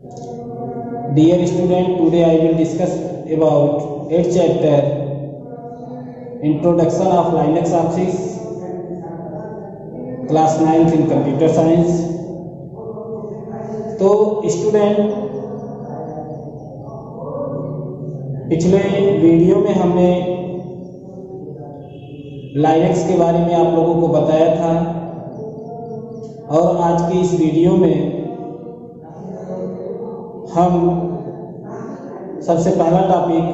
Dear student, today I will discuss about 8th chapter Introduction of Linux Office, class 9th in Computer Science। तो student, पिछले video में हमने Linux के बारे में आप लोगों को बताया था और आज की इस वीडियो में हम सबसे पहला टॉपिक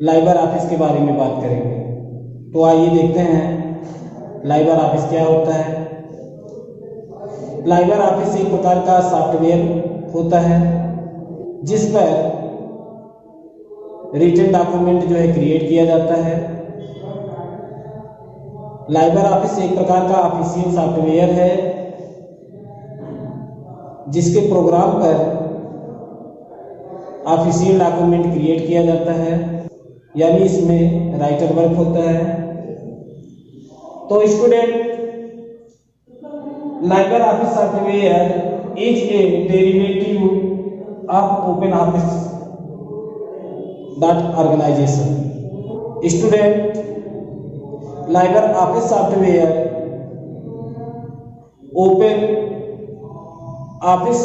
लाइबर ऑफिस के बारे में बात करेंगे। तो आइए देखते हैं लाइबर ऑफिस क्या होता है। लाइबर ऑफिस एक प्रकार का सॉफ्टवेयर होता है जिस पर रिटन डॉक्यूमेंट जो है क्रिएट किया जाता है। लाइबर ऑफिस एक प्रकार का ऑफिशियल सॉफ्टवेयर है जिसके प्रोग्राम पर ऑफिशियल डॉक्यूमेंट क्रिएट किया जाता है, यानी इसमें राइटर वर्क होता है। तो student, libre office software is a derivative of open office dot organization. Student, libre office software open office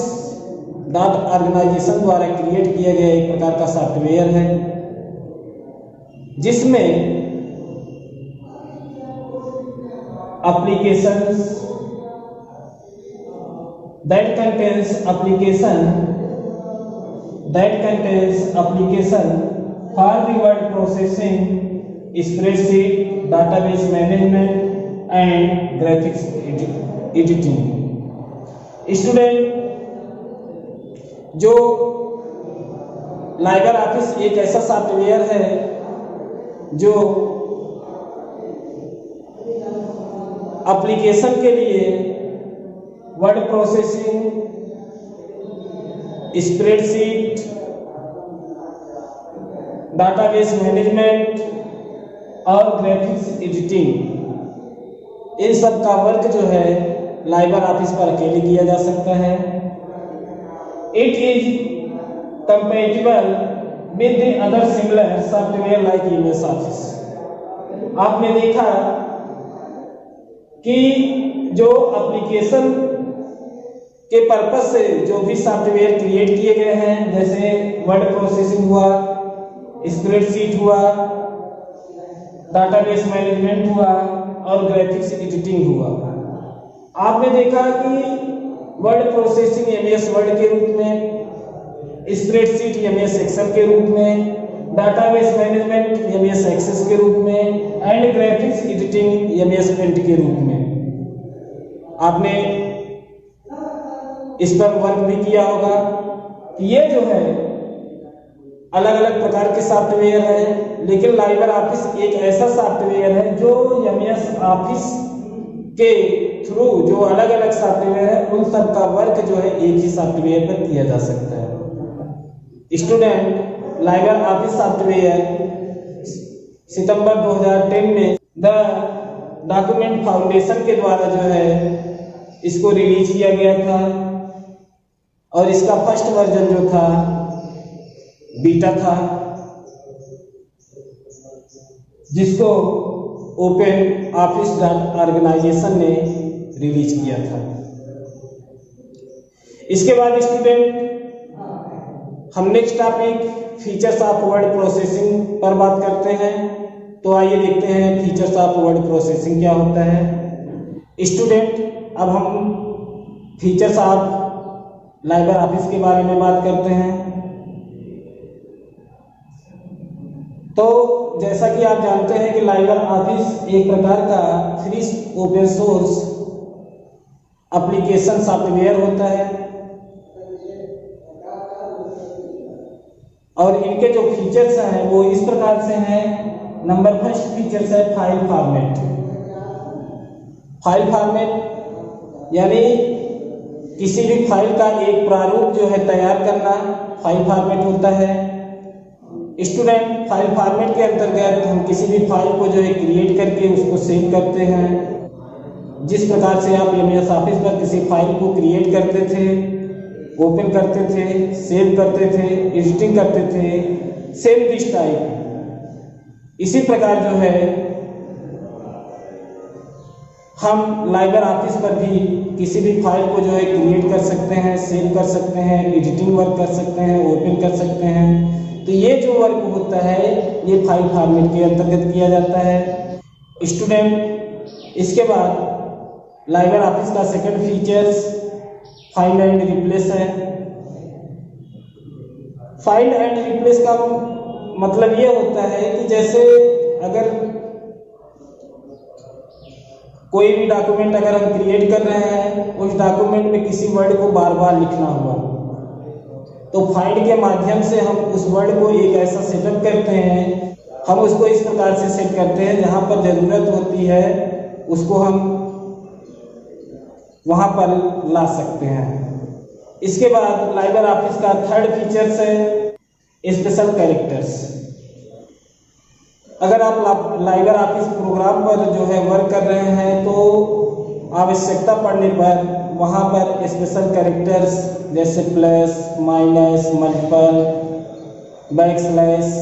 dot organization द्वारा क्रिएट किया गया एक प्रकार का सॉफ्टवेयर है जिसमें applications that contains application for the word processing, spreadsheet, database management and graphics editing. Student, जो libre office एक ऐसा सॉफ्टवेयर है जो एप्लीकेशन के लिए word processing, spreadsheet, database management और ग्राफिक्स एडिटिंग, इन सब का वर्क जो है लाइबर ऑफिस पर अकेले किया जा सकता है। It is compatible with the other similar software like MS office. आपने देखा कि जो एप्लीकेशन के पर्पस से जो भी सॉफ्टवेयर क्रिएट किए गए हैं, जैसे वर्ड प्रोसेसिंग हुआ, स्प्रेडशीट हुआ, डाटाबेस मैनेजमेंट हुआ और ग्राफिक्स एडिटिंग हुआ, आपने देखा कि वर्ड प्रोसेसिंग एमएस वर्ड के रूप में, स्प्रेडशीट एमएस एक्सेल के रूप में, डाटाबेस मैनेजमेंट एमएस एक्सेस के रूप में and graphics editing MS paint के रूप में आपने इस पर वर्क भी किया होगा कि ये जो है अलग अलग प्रकार के सॉफ्टवेयर है, लेकिन लाइबर ऑफिस एक ऐसा सॉफ्टवेयर है जो एमएस ऑफिस के थ्रू जो अलग अलग सॉफ्टवेयर है उन सब का वर्क जो है एक ही सॉफ्टवेयर पर किया जा सकता है। स्टूडेंट, लाइबर ऑफिस सॉफ्टवेयर सितंबर 2010 में द डॉक्यूमेंट फाउंडेशन के द्वारा जो है इसको रिलीज किया गया था और इसका फर्स्ट वर्जन जो था बीटा था, जिसको ओपन ऑफिस डॉट ऑर्गेनाइजेशन ने रिलीज किया था। इसके बाद स्टूडेंट, हम next topic features of word processing पर बात करते हैं। तो आइए देखते हैं फीचर्स ऑफ वर्ड प्रोसेसिंग क्या होता है। स्टूडेंट, अब हम फीचर्स ऑफ लाइबर ऑफिस के बारे में बात करते हैं। तो जैसा कि आप जानते हैं कि लाइबर ऑफिस एक प्रकार का free open source application software होता है और इनके जो फीचर्स हैं वो इस प्रकार से हैं। नंबर फर्स्ट फीचर्स है फाइल फॉर्मेट। फाइल फॉर्मेट यानी किसी भी फाइल का एक प्रारूप जो है तैयार करना फाइल फॉर्मेट होता है। स्टूडेंट, फाइल फॉर्मेट के अंतर्गत हम किसी भी फाइल को जो है क्रिएट करके उसको सेव करते हैं। जिस प्रकार से आप एमएस ऑफिस पर किसी फाइल को क्रिएट करते थे ओपन करते थे, सेव करते थे, एडिटिंग करते थे, सेम दिस टाइप। इसी प्रकार जो है हम लाइबर ऑफिस पर भी किसी भी फाइल को जो है क्रिएट कर सकते हैं, सेव कर सकते हैं, एडिटिंग वर्क कर सकते हैं, ओपन कर सकते हैं। तो ये जो वर्क होता है ये फाइल फॉर्मेट के अंतर्गत किया जाता है स्टूडेंट। इसके बाद लाइबर ऑफिस का second features find and replace है। फाइंड एंड रिप्लेस का मतलब ये होता है कि जैसे अगर कोई भी डॉक्यूमेंट अगर हम क्रिएट कर रहे हैं, उस डॉक्यूमेंट में किसी वर्ड को बार बार लिखना हुआ, तो फाइंड के माध्यम से हम उस वर्ड को एक ऐसा सेटअप करते हैं, हम उसको इस प्रकार से सेट करते हैं जहां पर जरूरत होती है उसको हम वहां पर ला सकते हैं। इसके बाद लाइबर ऑफिस का थर्ड फीचर्स है स्पेशल कैरेक्टर्स। अगर आप लाइबर ऑफिस प्रोग्राम पर जो है वर्क कर रहे हैं तो आवश्यकता पड़ने पर वहां पर स्पेशल कैरेक्टर्स जैसे plus, minus, multiple, backslash,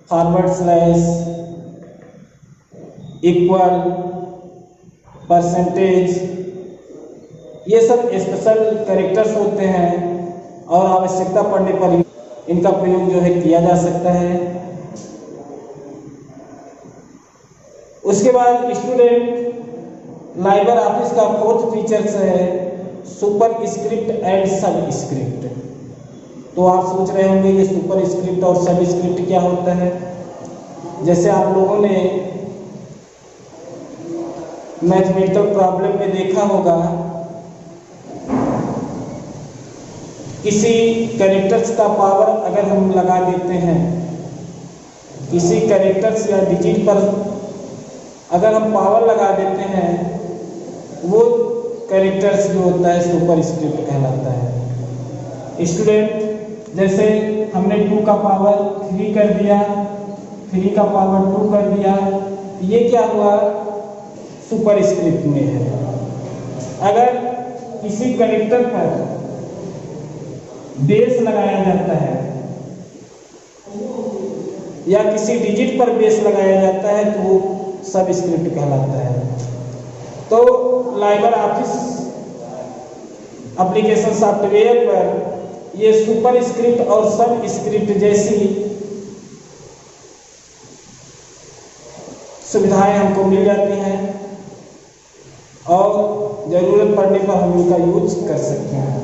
forward slash, equal, percentage, ये सब स्पेशल कैरेक्टर्स होते हैं और आवश्यकता पड़ने पर इनका प्रयोग जो है किया जा सकता है। उसके बाद स्टूडेंट लाइबर ऑफिस का फोर्थ फीचर्स है सुपर स्क्रिप्ट एंड सब स्क्रिप्ट। तो आप सोच रहे होंगे ये सुपर स्क्रिप्ट और सब स्क्रिप्ट क्या होता है। जैसे आप लोगों ने मैथमेटिकल प्रॉब्लम में देखा होगा, किसी कैरेक्टर्स का पावर अगर हम लगा देते हैं, किसी कैरेक्टर्स या डिजिट पर अगर हम पावर लगा देते हैं, वो कैरेक्टर्स जो होता है सुपर स्क्रिप्ट कहलाता है। स्टूडेंट जैसे हमने 2 का पावर 3 कर दिया, 3 का पावर 2 कर दिया, ये क्या हुआ, सुपर स्क्रिप्ट में है। अगर किसी कैरेक्टर पर बेस लगाया जाता है या किसी डिजिट पर बेस लगाया जाता है तो वो सब स्क्रिप्ट कहलाता है। तो लाइबर ऑफिस एप्लीकेशन सॉफ्टवेयर पर ये सुपर स्क्रिप्ट और सब स्क्रिप्ट जैसी सुविधाएं हमको मिल जाती हैं और जरूरत पड़ने पर हम इनका यूज कर सकते हैं।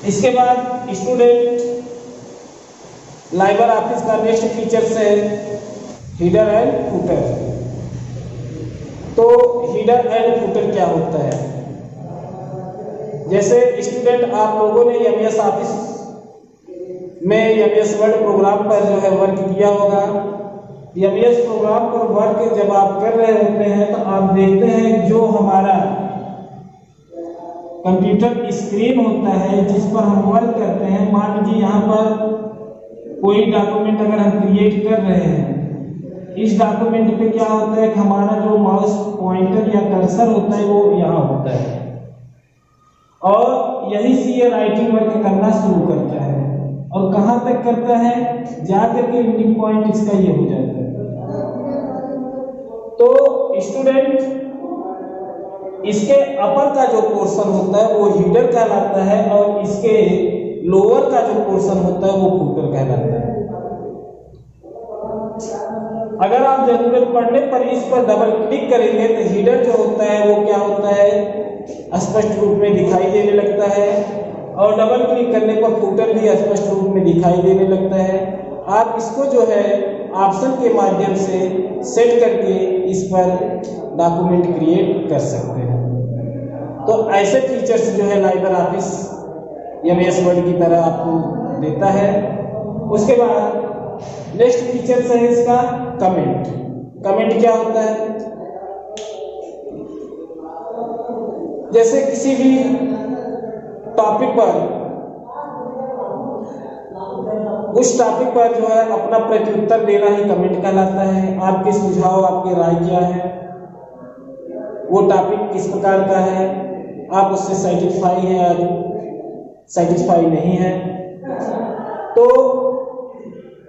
इसके बाद स्टूडेंट लाइबर ऑफिस का नेक्स्ट फीचर्स है हीडर एंड फुटर। तो हीडर एंड फुटर क्या होता है। जैसे स्टूडेंट आप लोगों ने एमएस ऑफिस में एमएस वर्ड प्रोग्राम पर जो है वर्क किया होगा। एमएस प्रोग्राम पर वर्क जब आप कर रहे होते हैं तो आप देखते हैं जो हमारा कंप्यूटर स्क्रीन होता है जिस पर हम वर्क करते हैं, मान लीजिए यहाँ पर कोई डॉक्यूमेंट अगर हम क्रिएट कर रहे हैं, इस डॉक्यूमेंट पे क्या होता है कि हमारा जो माउस पॉइंटर या कर्सर होता है वो यहाँ होता है और यहीं से ये राइटिंग वर्क करना शुरू करता है और कहाँ तक करता है, जाकर के एंडिंग पॉइंट इसका ये हो जाता है। तो स्टूडेंट इसके अपर का जो पोर्शन होता है वो हीडर कहलाता है और इसके लोअर का जो पोर्शन होता है वो फुटर कहलाता है। अगर आप जरूरत पड़ने पर इस पर डबल क्लिक करेंगे तो हीडर जो होता है वो क्या होता है, स्पष्ट रूप में दिखाई देने लगता है और डबल क्लिक करने पर फुटर भी स्पष्ट रूप में दिखाई देने लगता है। आप इसको जो है ऑप्शन के माध्यम से सेट करके इस पर डॉक्यूमेंट क्रिएट कर सकते हैं। तो ऐसे फीचर्स जो है लाइबर ऑफिस एमएस वर्ड की तरह आपको देता है। उसके बाद नेक्स्ट फीचर्स है इसका कमेंट। कमेंट क्या होता है, जैसे किसी भी टॉपिक पर उस टॉपिक पर जो है अपना प्रत्युत्तर देना ही कमेंट कहलाता है। आपके सुझाव, आपकी राय क्या है, वो टॉपिक किस प्रकार का है, आप उससे सेटिस्फाई हैं सेटिस्फाई नहीं है, तो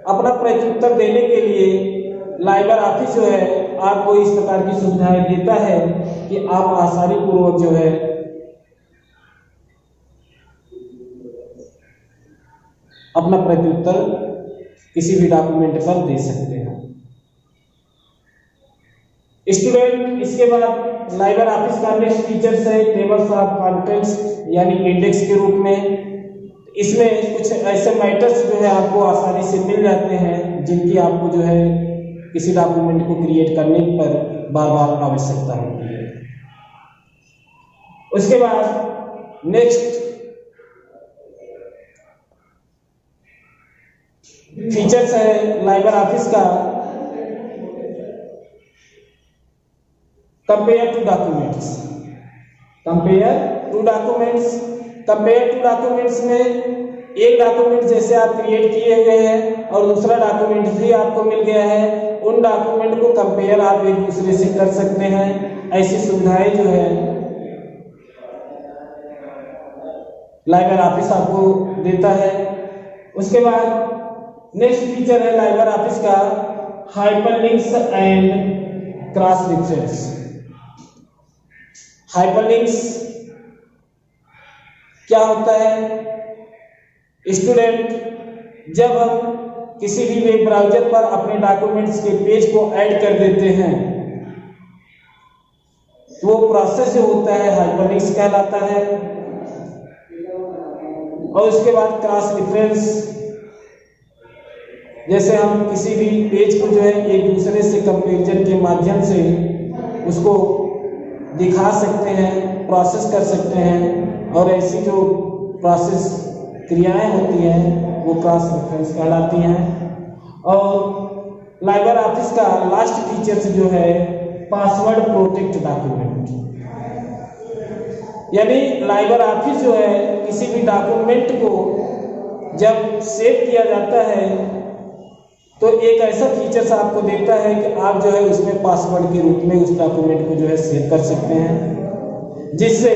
अपना प्रत्युत्तर देने के लिए लाइबर ऑफिस जो है आपको इस प्रकार की सुविधाएं देता है कि आप आसानी पूर्वक जो है अपना प्रत्युत्तर किसी भी डॉक्यूमेंट पर दे सकते हैं। स्टूडेंट, इसके बाद लाइबर ऑफिस का नेक्स्ट फीचर्स है टेबल्स ऑफ कंटेंट्स यानी इंडेक्स के रूप में। इसमें कुछ ऐसे मैटर्स जो है आपको आसानी से मिल जाते हैं जिनकी आपको जो है किसी डॉक्यूमेंट को क्रिएट करने पर बार बार आवश्यकता होती है। उसके बाद नेक्स्ट फीचर्स है लाइबर ऑफिस का compare to documents. Compare to documents में एक डॉक्यूमेंट जैसे आप क्रिएट किए हुए हैं और दूसरा डॉक्यूमेंट भी आपको मिल गया है, उन डॉक्यूमेंट को कंपेयर आप एक दूसरे से कर सकते हैं। ऐसी सुविधाएं जो है लाइबर ऑफिस आपको देता है। उसके बाद नेक्स्ट फीचर है लाइबर ऑफिस का hyperlinks and cross reference. Hyperlinks क्या होता है? स्टूडेंट, जब हम किसी भी वेब ब्राउज़र पर अपने डॉक्यूमेंट्स के पेज को ऐड कर देते हैं तो वो प्रोसेस जो होता है हाइपरलिंक्स कहलाता है। और उसके बाद क्रॉस रेफरेंस, जैसे हम किसी भी पेज को जो है एक दूसरे से कंपैरिजन के माध्यम से उसको दिखा सकते हैं, प्रोसेस कर सकते हैं, और ऐसी जो प्रोसेस क्रियाएं होती हैं वो क्रॉस रेफरेंस कहलाती हैं। और लाइबर ऑफिस का लास्ट फीचर्स जो है पासवर्ड प्रोटेक्ट डॉक्यूमेंट, यानी लाइबर ऑफिस जो है किसी भी डॉक्यूमेंट को जब सेव किया जाता है तो एक ऐसा फीचर्स आपको देता है कि आप जो है उसमें पासवर्ड के रूप में उस डॉक्यूमेंट को जो है सेव कर सकते हैं, जिससे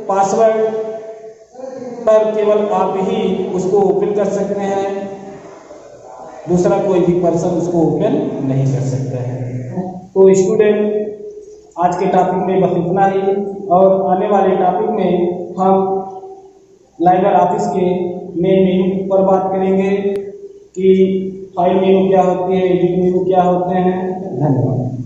पासवर्ड पर केवल आप ही उसको ओपन कर सकते हैं, दूसरा कोई भी पर्सन उसको ओपन नहीं कर सकता है। तो स्टूडेंट, आज के टॉपिक में बस इतना ही, और आने वाले टॉपिक में हम लाइबर ऑफिस के मेन मेनू पर बात करेंगे कि फाइल मेनू क्या होती है, एडिट मेनू क्या होते हैं। धन्यवाद।